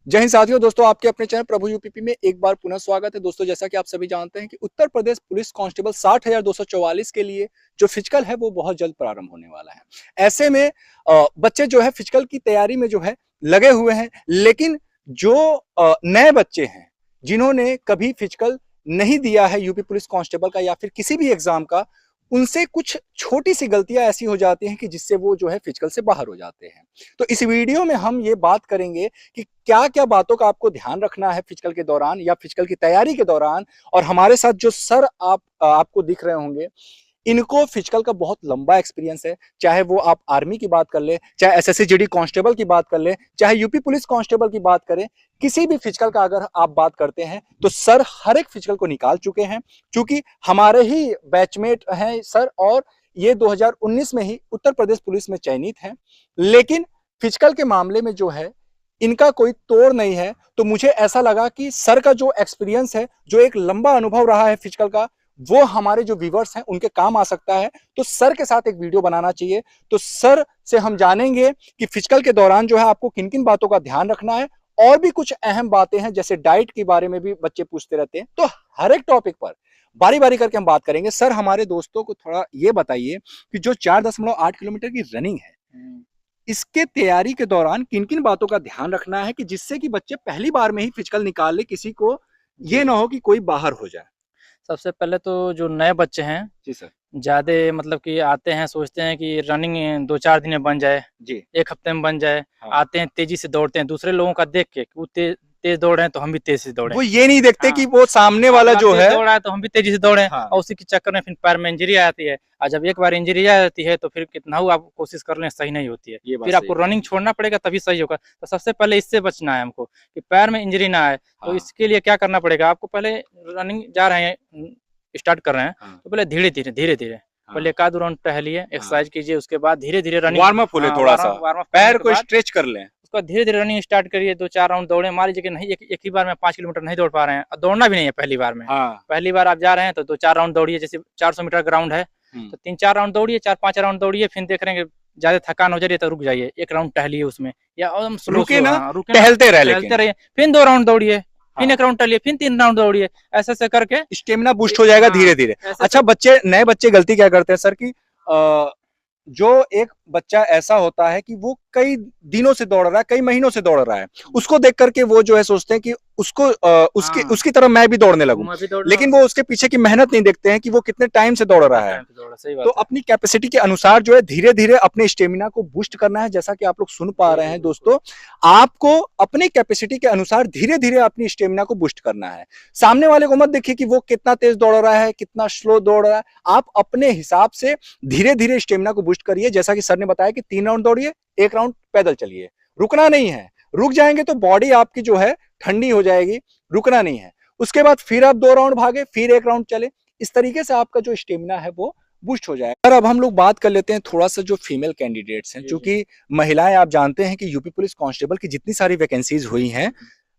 जय हिंद साथियों। दोस्तों, आपके अपने चैनल प्रभु यूपीपी में एक बार पुनः स्वागत है। दोस्तों, जैसा कि आप सभी जानते हैं कि उत्तर प्रदेश पुलिस कांस्टेबल 60,244 के लिए जो फिजिकल है वो बहुत जल्द प्रारंभ होने वाला है। ऐसे में बच्चे जो है फिजिकल की तैयारी में जो है लगे हुए हैं, लेकिन जो नए बच्चे हैं जिन्होंने कभी फिजिकल नहीं दिया है यूपी पुलिस कांस्टेबल का या फिर किसी भी एग्जाम का, उनसे कुछ छोटी सी गलतियां ऐसी हो जाती हैं कि जिससे वो जो है फिजिकल से बाहर हो जाते हैं। तो इस वीडियो में हम ये बात करेंगे कि क्या-क्या बातों का आपको ध्यान रखना है फिजिकल के दौरान या फिजिकल की तैयारी के दौरान। और हमारे साथ जो सर आपको दिख रहे होंगे, इनको फिजिकल का बहुत लंबा एक्सपीरियंस है। चाहे वो आप आर्मी की बात कर ले, चाहे एसएससी जीडी कांस्टेबल की बात कर ले, चाहे यूपी पुलिस कांस्टेबल की बात करें, किसी भी फिजिकल का अगर आप बात करते हैं तो सर हर एक फिजिकल को निकाल चुके हैं। क्योंकि हमारे ही बैचमेट हैं सर, और ये 2019 में ही उत्तर प्रदेश पुलिस में चयनित हैं। लेकिन फिजिकल के मामले में जो है इनका कोई तोड़ नहीं है। तो मुझे ऐसा लगा कि सर का जो एक्सपीरियंस है, जो एक लंबा अनुभव रहा है फिजिकल का, वो हमारे जो व्यूवर्स हैं उनके काम आ सकता है। तो सर के साथ एक वीडियो बनाना चाहिए। तो सर से हम जानेंगे कि फिजिकल के दौरान जो है आपको किन किन बातों का ध्यान रखना है। और भी कुछ अहम बातें हैं, जैसे डाइट के बारे में भी बच्चे पूछते रहते हैं। तो हर एक टॉपिक पर बारी बारी करके हम बात करेंगे। सर, हमारे दोस्तों को थोड़ा ये बताइए कि जो 4.8 किलोमीटर की रनिंग है, इसके तैयारी के दौरान किन किन बातों का ध्यान रखना है कि जिससे कि बच्चे पहली बार में ही फिजिकल निकाल ले, किसी को ये ना हो कि कोई बाहर हो जाए। सबसे पहले तो जो नए बच्चे हैं, जी सर। ज़्यादा मतलब कि आते हैं, सोचते हैं कि रनिंग 2-4 दिन में बन जाए, जी। 1 हफ्ते में बन जाए। हाँ। आते हैं, तेज़ी से दौड़ते हैं, दूसरे लोगों का देख के कि वो तेज़ दौड़ रहे हैं, तो हम भी तेज़ से दौड़ें। वो ये नहीं देखते कि हाँ, वो सामने वाला अगला जो तेज़ है। दौड़ रहा है, तो हम भी तेज़ी से दौड़ें। हाँ। और उसी के चक्कर में फिर पैर में इंजरी आ जाती है। और जब एक बार इंजरी आ जाती है, तो फिर कितना हो आप कोशिश कर लें, सही नहीं होती है। ये बात फिर सही आपको है। रनिंग छोड़ना पड़ेगा, तभी सही होगा। तो सबसे पहले इससे बचना है हमको कि पैर में इंजरी ना आए। तो हाँ। इसके लिए क्या करना पड़ेगा आपको? पहले रनिंग जा रहे हैं, स्टार्ट कर रहे हैं, हाँ। तो पहले धीरे-धीरे पहले एक आध राउंड टहलिए, एक्सरसाइज कीजिए, उसके बाद धीरे-धीरे रनिंग वार्म अप हो ले, हाँ, थोड़ा सा वार्म अप करने पैर के को बाद स्ट्रेच कर लें। उसके बाद धीरे-धीरे रनिंग स्टार्ट करिए, 2-4 राउंड दौड़ें। मान लीजिए कि नहीं, एक ही बार में 5 किलोमीटर नहीं दौड़ पा रहे हैं, दौड़ना भी नहीं है पहली बार में। हाँ। पहली बार आप जा रहे हैं तो 2-4 राउंड दौड़िए, जैसे 400 मीटर ग्राउंड है, तो 3-4 राउंड दौड़िए, 4-5 राउंड दौड़िए, फिर देख रहे हैं कि ज़्यादा थकान हो जा रही है तो रुक जाइए, 1 राउंड टहलिए उसमें, या एकदम स्लो रुके स्लो, ना, हाँ, रुके ना, टहलते रहे, टहलते लेकिन रहिए, फिर 2 राउंड दौड़िए, फिर हाँ। 1 राउंड टहलिए, फिर 3 राउंड दौड़िए, ऐसे-ऐसे करके स्टेमिना बूस्ट हो जाएगा हाँ, धीरे धीरे। ऐसे अच्छा, बच्चे, नए बच्चे गलती क्या करते हैं सर की, जो एक बच्चा ऐसा होता है कि वो कई दिनों से दौड़ रहा है, कई महीनों से दौड़ रहा है, उसको देख करके वो जो है सोचते हैं कि उसको उसकी तरह मैं भी दौड़ने लगूं। मैं भी दौड़ लेकिन वो उसके पीछे की मेहनत नहीं देखते हैं कि वो कितने टाइम से दौड़ रहा है। सही तो बात है। अपनी कैपेसिटी के अनुसार जो है धीरे धीरे अपने स्टेमिना को बूस्ट करना है। जैसा कि आप लोग सुन पा रहे हैं दोस्तों, आपको अपनी कैपेसिटी के अनुसार धीरे धीरे अपनी स्टेमिना को बूस्ट करना है। सामने वाले को मत देखिए कि वो कितना तेज दौड़ रहा है, कितना स्लो दौड़ रहा है। आप अपने हिसाब से धीरे धीरे स्टेमिना को बूस्ट करिए। जैसा कि सर ने बताया कि 3 राउंड दौड़िए, 1 राउंड पैदल चलिए। रुकना नहीं है, रुक जाएंगे तो बॉडी आपकी जो है ठंडी हो जाएगी। रुकना नहीं है। उसके बाद फिर आप 2 राउंड भागे, फिर 1 राउंड चले। इस तरीके से आपका जो स्टेमिना है वो बूस्ट हो जाएगा। और अब हम लोग बात कर लेते हैं थोड़ा सा जो फीमेल कैंडिडेट्स हैं, क्योंकि महिलाएं, आप जानते हैं कि यूपी पुलिस कांस्टेबल की जितनी सारी वैकेंसीज हुई हैं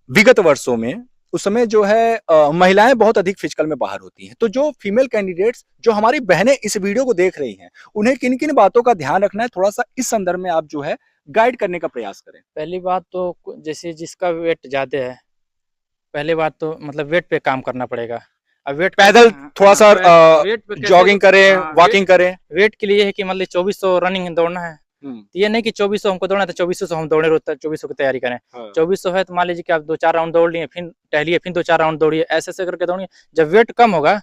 विगत वर्षों में, उस समय जो है महिलाएं बहुत अधिक फिजिकल में बाहर होती हैं। तो जो फीमेल कैंडिडेट्स, जो हमारी बहनें इस वीडियो को देख रही हैं, उन्हें किन किन बातों का ध्यान रखना है, थोड़ा सा इस संदर्भ में आप जो है गाइड करने का प्रयास करें। पहली बात तो जैसे जिसका वेट ज़्यादा है, पहली बात तो मतलब वेट पे काम करना पड़ेगा। अब वेट पैदल थोड़ा सा वेट पे कैसे जॉगिंग करें, वॉकिंग करें। वेट के लिए है कि मतलब 2400 रनिंग दौड़ना है। ये नहीं कि 2400 हमको दौड़ना है तो 2400 हम दौड़े, रोज 2400 की तैयारी करें। 2400 है तो मान लीजिए कि आप 2-4 राउंड दौड़ लिए, फिर टहलिए, फिर 2-4 राउंड दौड़िए, ऐसे-ऐसे करके दौड़िए। जब वेट कम होगा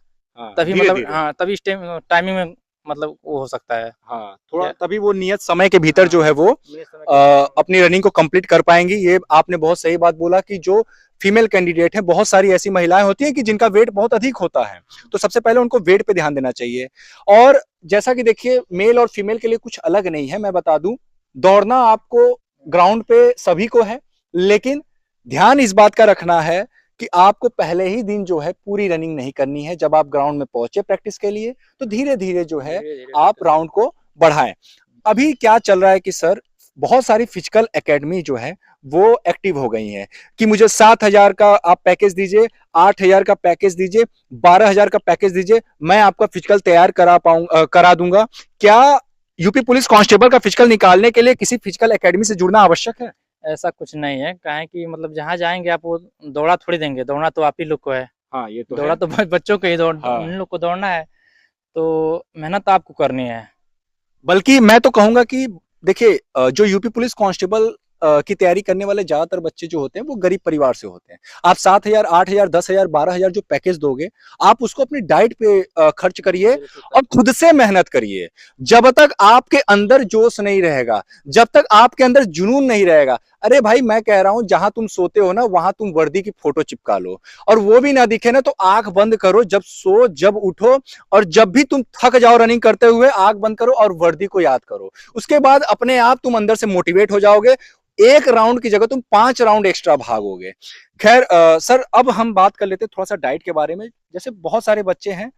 तभी मतलब हाँ, तभी टाइमिंग में मतलब वो हो सकता है। हाँ, थोड़ा तभी वो नियत समय के भीतर जो है वो हाँ, अपनी रनिंग को कंप्लीट कर पाएंगी। ये आपने बहुत सही बात बोला कि जो फीमेल कैंडिडेट है, बहुत सारी ऐसी महिलाएं होती हैं कि जिनका वेट बहुत अधिक होता है। तो सबसे पहले उनको वेट पे ध्यान देना चाहिए। और जैसा कि देखिए, मेल और फीमेल के लिए कुछ अलग नहीं है। मैं बता दूं, दौड़ना आपको ग्राउंड पे सभी को है, लेकिन ध्यान इस बात का रखना है कि आपको पहले ही दिन जो है पूरी रनिंग नहीं करनी है। जब आप ग्राउंड में पहुंचे प्रैक्टिस के लिए, तो धीरे धीरे जो है आप राउंड को बढ़ाएं। अभी क्या चल रहा है कि सर, बहुत सारी फिजिकल एकेडमी जो है वो एक्टिव हो गई हैं कि मुझे 7,000 का आप पैकेज दीजिए, 8,000 का पैकेज दीजिए, 12,000 का पैकेज दीजिए, मैं आपका फिजिकल तैयार करा दूंगा। क्या यूपी पुलिस कांस्टेबल का फिजिकल निकालने के लिए किसी फिजिकल एकेडमी से जुड़ना आवश्यक है? ऐसा कुछ नहीं है, काहे कि मतलब जहाँ जाएंगे आप वो दौड़ा थोड़ी देंगे, दौड़ना तो आप ही लोग को है। हाँ ये तो दौड़ा है। तो बच्चों को ही हाँ। उन लोग को दौड़ना है, तो मेहनत आपको करनी है। बल्कि मैं तो कहूंगा कि देखिए जो यूपी पुलिस कांस्टेबल की तैयारी करने वाले ज्यादातर बच्चे जो होते हैं वो गरीब परिवार से होते हैं। आप 7,000, 8,000, 10,000, 12,000 जो पैकेज दोगे, आप उसको अपनी डाइट पे खर्च करिए और खुद से मेहनत करिए। जब तक आपके अंदर जोश नहीं रहेगा, जब तक आपके अंदर जुनून नहीं रहेगा, अरे भाई मैं कह रहा हूं जहां तुम सोते हो ना वहां तुम वर्दी की फोटो चिपका लो, और वो भी ना दिखे ना तो आंख बंद करो, जब सो जब उठो, और जब भी तुम थक जाओ रनिंग करते हुए आंख बंद करो और वर्दी को याद करो। उसके बाद अपने आप तुम अंदर से मोटिवेट हो जाओगे, एक राउंड की जगह तुम 5 राउंड एक्स्ट्रा भागोगे। खैर सर अब हम बात कर लेते हैं थोड़ा सा डाइट के बारे में। जैसे बहुत सारे बच्चे हैं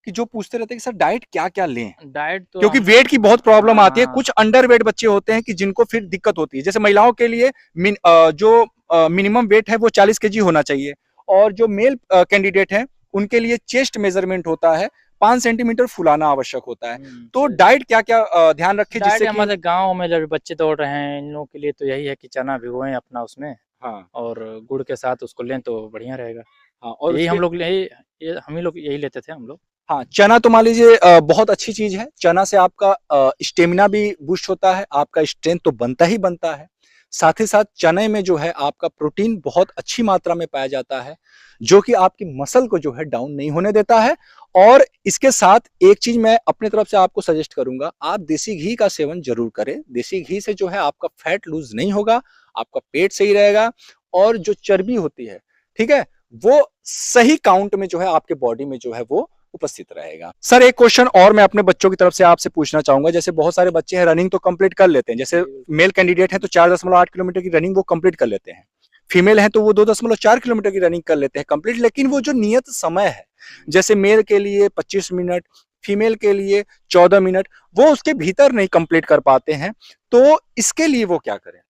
कि जो पूछते रहते हैं कि सर डाइट क्या क्या लें, डाइट तो क्योंकि वेट की बहुत प्रॉब्लम आती है। हाँ। कुछ अंडर वेट बच्चे होते हैं कि जिनको फिर दिक्कत होती है। जैसे महिलाओं के लिए जो मिनिमम वेट है वो 40 केजी होना चाहिए, और जो मेल कैंडिडेट हैं उनके लिए चेस्ट मेजरमेंट होता है 5 सेंटीमीटर फुलाना आवश्यक होता है। तो डाइट क्या क्या ध्यान रखें डाइट जिससे कि हमारे गांव में जब बच्चे दौड़ रहे हैं इन लोगों के लिए तो यही है कि चना भिगोएं अपना उसमें, हाँ और गुड़ के साथ उसको लें तो बढ़िया रहेगा। हाँ, और यही उसके हम लोग ये हम ही लोग यही लेते थे हम लोग। हाँ, चना तो मान लीजिए बहुत अच्छी चीज है। चना से आपका स्टेमिना भी बूस्ट होता है, आपका स्ट्रेंथ तो बनता ही बनता है। साथ ही साथ चने में जो है आपका प्रोटीन बहुत अच्छी मात्रा में पाया जाता है, जो कि आपकी मसल को जो है डाउन नहीं होने देता है। और इसके साथ एक चीज मैं अपनी तरफ से आपको सजेस्ट करूंगा, आप देसी घी का सेवन जरूर करें। देसी घी से जो है आपका फैट लूज नहीं होगा, आपका पेट सही रहेगा, और जो चर्बी होती है, ठीक है, वो सही काउंट में जो है आपके बॉडी में जो है वो उपस्थित रहेगा। सर एक क्वेश्चन और मैं अपने बच्चों की तरफ से आपसे पूछना चाहूंगा। जैसे बहुत सारे बच्चे हैं रनिंग तो कंप्लीट कर लेते हैं, जैसे मेल कैंडिडेट है तो 4.8 किलोमीटर की रनिंग वो कंप्लीट कर लेते हैं, फीमेल है तो वो 2.4 किलोमीटर की रनिंग कर लेते हैं कंप्लीट। लेकिन वो जो नियत समय है, जैसे मेल के लिए 25 मिनट, फीमेल के लिए 14 मिनट, वो उसके भीतर नहीं कंप्लीट कर पाते हैं। तो इसके लिए वो क्या करें?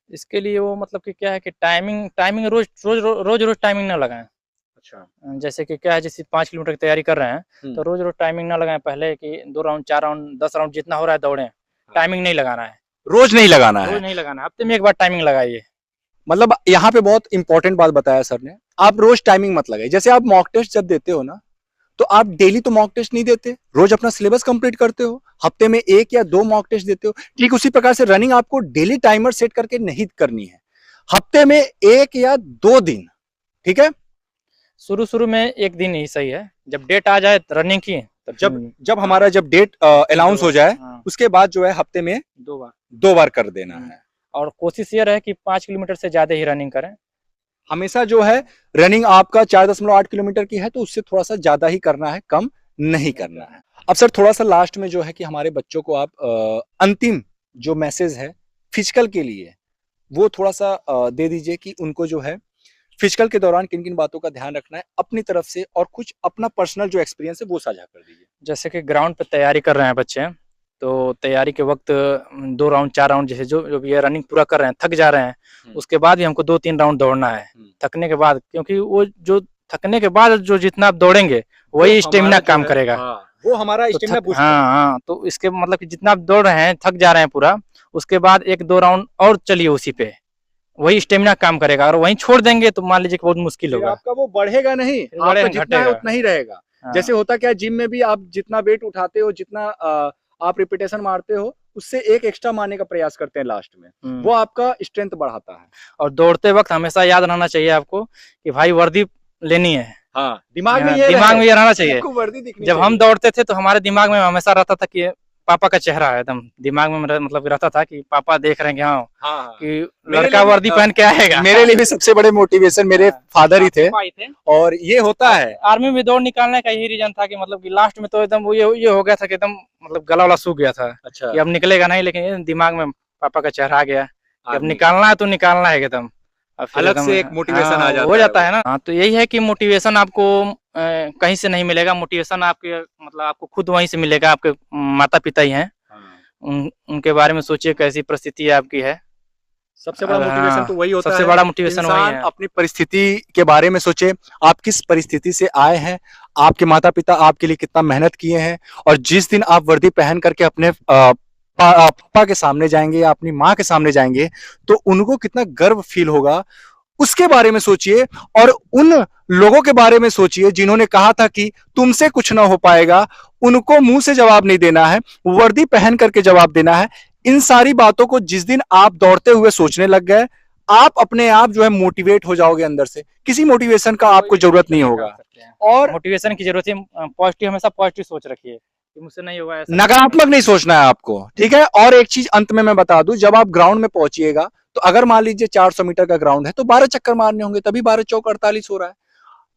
इसके लिए वो मतलब कि क्या है कि टाइमिंग टाइमिंग रोज रोज रोज रोज टाइमिंग ना लगाएं। अच्छा। जैसे कि क्या है, जैसे 5 किलोमीटर की तैयारी कर रहे हैं तो रोज रोज टाइमिंग ना लगाएं। पहले कि 2 राउंड 4 राउंड 10 राउंड जितना हो रहा है दौड़ें, टाइमिंग नहीं लगाना है। रोज नहीं लगाना है, रोज नहीं लगाना है, हफ्ते में एक बार टाइमिंग लगाइए। मतलब यहाँ पे बहुत इंपॉर्टेंट बात बताया सर ने, आप रोज टाइमिंग मत लगाइए। जैसे आप मॉक टेस्ट जब देते हो ना, तो आप डेली तो मॉक टेस्ट नहीं देते, रोज अपना सिलेबस कंप्लीट करते हो, हफ्ते में 1 या 2 मॉक टेस्ट देते हो। ठीक उसी प्रकार से रनिंग आपको डेली टाइमर सेट करके नहीं करनी है, हफ्ते में 1 या 2 दिन, ठीक है। शुरू में एक दिन ही सही है, जब डेट आ जाए रनिंग की तब जब हमारा जब डेट अनाउंस हो जाए, उसके बाद जो है हफ्ते में 2 बार कर देना है। और कोशिश ये रहे कि 5 किलोमीटर से ज्यादा ही रनिंग करें। हमेशा जो है रनिंग आपका 4.8 किलोमीटर की है तो उससे थोड़ा सा ज्यादा ही करना है, कम नहीं करना है। अब सर थोड़ा सा लास्ट में जो है कि हमारे बच्चों को आप अंतिम जो मैसेज है फिजिकल के लिए वो थोड़ा सा दे दीजिए कि उनको जो है फिजिकल के दौरान किन किन बातों का ध्यान रखना है अपनी तरफ से, और कुछ अपना पर्सनल जो एक्सपीरियंस है वो साझा कर दीजिए। जैसे कि ग्राउंड पे तैयारी कर रहे हैं बच्चे, तो तैयारी के वक्त 2 राउंड 4 राउंड जैसे जो भी रनिंग पूरा कर रहे हैं, थक जा रहे हैं, उसके बाद भी हमको 2-3 राउंड दौड़ना है थकने के बाद, क्योंकि वो जो थकने के बाद जो जितना आप दौड़ेंगे वही स्टेमिना काम करेगा। वो हमारा स्टेमिना बूस्ट हाँ हाँ, तो इसके मतलब कि जितना आप दौड़ रहे हैं थक जा रहे हैं पूरा, उसके बाद 1-2 राउंड और चलिए उसी पे, वही स्टेमिना काम करेगा। और वहीं छोड़ देंगे तो मान लीजिए कि बहुत मुश्किल होगा, आपका वो बढ़ेगा नहीं, आपका जितना है उतना ही रहेगा। जैसे होता क्या, जिम में भी आप जितना वेट उठाते हो, जितना आप रिपीटेशन मारते हो, उससे एक एक्स्ट्रा मारने का प्रयास करते हैं लास्ट में, वो आपका स्ट्रेंथ बढ़ाता है। और दौड़ते वक्त हमेशा याद रहना चाहिए आपको कि भाई वर्दी लेनी है। हाँ, दिमाग में ये रहना चाहिए। वर्दी दिखनी जब हम दौड़ते थे तो हमारे दिमाग में हमेशा रहता था कि पापा का चेहरा है, एकदम दिमाग में मतलब रहता था कि पापा देख रहे हैं कि लड़का वर्दी पहन के आएगा। मेरे लिए भी सबसे बड़े मोटिवेशन मेरे फादर ही थे, और ये होता है आर्मी में दौड़ निकालने का यही रीजन था कि मतलब कि लास्ट में तो एकदम ये हो गया था कि एकदम मतलब गला वाला सूख गया था। अच्छा। कि अब निकलेगा नहीं, लेकिन दिमाग में पापा का चेहरा आ गया कि अब निकालना है तो निकालना है एकदम, अलग से एक मोटिवेशन आ जाता हो जाता है ना। हाँ, तो यही है कि मोटिवेशन आपको कहीं से नहीं मिलेगा, मोटिवेशन आपके मतलब आपको खुद वहीं से मिलेगा। आपके माता पिता ही हैं, उनके बारे में सोचिए कैसी परिस्थिति आपकी है। सबसे बड़ा मोटिवेशन तो वही होता है, सबसे बड़ा मोटिवेशन वही है। अपनी परिस्थिति के बारे में सोचे, आप किस परिस्थिति से आए हैं, आपके माता पिता आपके लिए कितना मेहनत किए हैं, और जिस दिन आप वर्दी पहन करके अपने पापा के सामने जाएंगे या अपनी माँ के सामने जाएंगे तो उनको कितना गर्व फील होगा, उसके बारे में सोचिए। और उन लोगों के बारे में सोचिए जिन्होंने कहा था कि तुमसे कुछ ना हो पाएगा, उनको मुंह से जवाब नहीं देना है, वर्दी पहन करके जवाब देना है। इन सारी बातों को जिस दिन आप दौड़ते हुए सोचने लग गए, आप अपने आप जो है मोटिवेट हो जाओगे अंदर से, किसी मोटिवेशन का आपको जरूरत नहीं होगा। और मोटिवेशन की जरूरत है, पॉजिटिव, हमेशा पॉजिटिव सोच रखिए कि मुझसे नहीं होगा, ऐसा नकारात्मक नहीं सोचना है आपको, ठीक है। और एक चीज अंत में मैं बता दूं, जब आप ग्राउंड में पहुंचिएगा तो अगर मान लीजिए 400 मीटर का ग्राउंड है तो 12 चक्कर मारने होंगे, तभी 12 चौक 48 हो रहा है।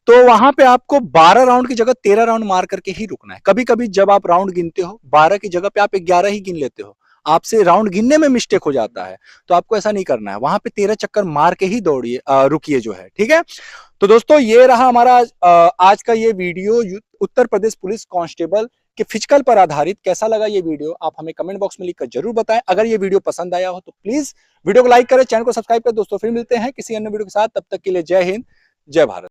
तो वहां पे आपको 12 राउंड की जगह 13 राउंड मार करके ही रुकना है। कभी कभी जब आप राउंड गिनते हो 12 की जगह पे आप 11 ही गिन लेते हो, आपसे राउंड गिनने में मिस्टेक हो जाता है। तो आपको ऐसा नहीं करना है, वहां पे 13 चक्कर मार के ही दौड़िए, रुकिए जो है, ठीक है। तो दोस्तों ये रहा हमारा आज का ये video, Uttar Pradesh police constable के फिजिकल पर आधारित। कैसा लगा ये वीडियो आप हमें कमेंट बॉक्स में लिखकर जरूर बताएं। अगर ये वीडियो पसंद आया हो तो प्लीज वीडियो को लाइक करें, चैनल को सब्सक्राइब करें। दोस्तों फिर मिलते हैं किसी अन्य वीडियो के साथ, तब तक के लिए जय हिंद, जय भारत।